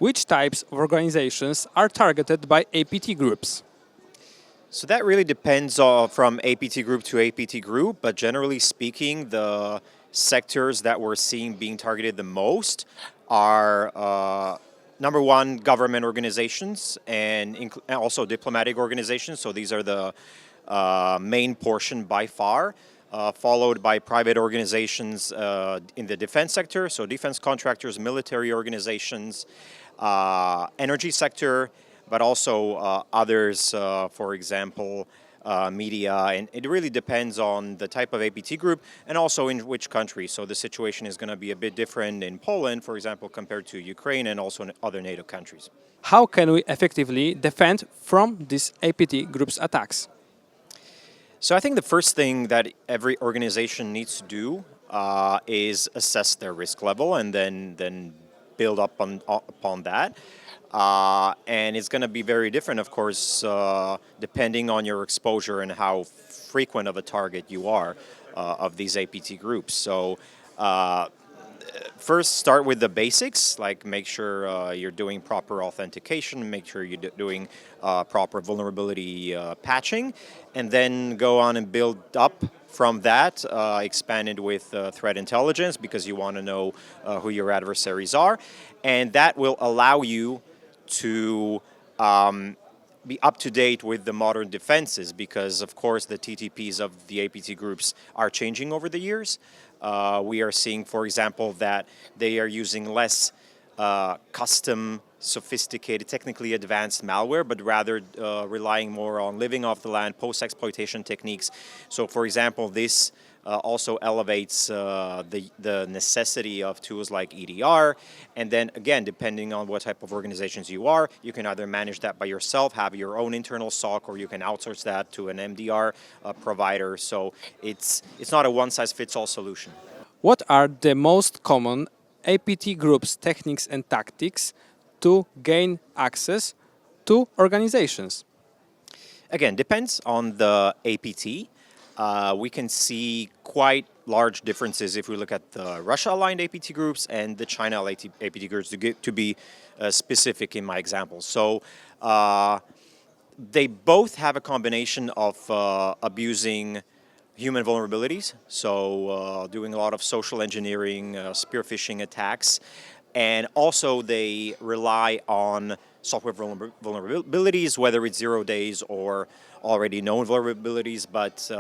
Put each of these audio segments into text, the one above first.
Which types of organizations are targeted by APT groups? So that really depends from APT group to APT group, but generally speaking, the sectors that we're seeing being targeted the most are number one, government organizations and also diplomatic organizations. So these are the main portion by far, followed by private organizations in the defense sector, so defense contractors, military organizations, energy sector, but also others, for example, media, and it really depends on the type of APT group and also in which country. So the situation is going to be a bit different in Poland, for example, compared to Ukraine and also in other NATO countries. How can we effectively defend from these APT groups' attacks? So I think the first thing that every organization needs to do is assess their risk level and then build up upon that. And it's going to be very different, of course, depending on your exposure and how frequent of a target you are of these APT groups. So first, start with the basics, like make sure you're doing proper authentication, make sure you're doing proper vulnerability patching, and then go on and build up from that, expanded with threat intelligence because you want to know who your adversaries are. And that will allow you to be up to date with the modern defenses because, of course, the TTPs of the APT groups are changing over the years. We are seeing, for example, that they are using less custom, sophisticated, technically advanced malware, but rather relying more on living off the land, post-exploitation techniques. So, for example, this also elevates the necessity of tools like EDR. And then, again, depending on what type of organizations you are, you can either manage that by yourself, have your own internal SOC, or you can outsource that to an MDR provider. So it's not a one-size-fits-all solution. What are the most common APT groups' techniques and tactics to gain access to organizations? Again, depends on the APT. We can see quite large differences if we look at the Russia-aligned APT groups and the China-aligned APT groups, to be specific in my example. So they both have a combination of abusing human vulnerabilities, so doing a lot of social engineering, spear phishing attacks, and also they rely on software vulnerabilities, whether it's 0 days or already known vulnerabilities, but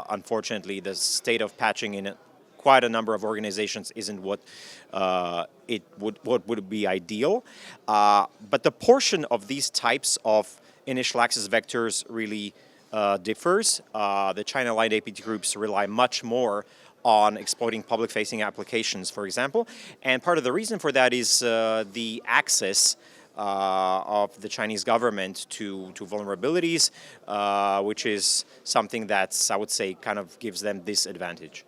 unfortunately the state of patching in quite a number of organizations isn't what would be ideal. But the portion of these types of initial access vectors really differs. The China-aligned APT groups rely much more on exploiting public-facing applications, for example. And part of the reason for that is the access of the Chinese government to vulnerabilities, which is something that's, I would say, kind of gives them this advantage.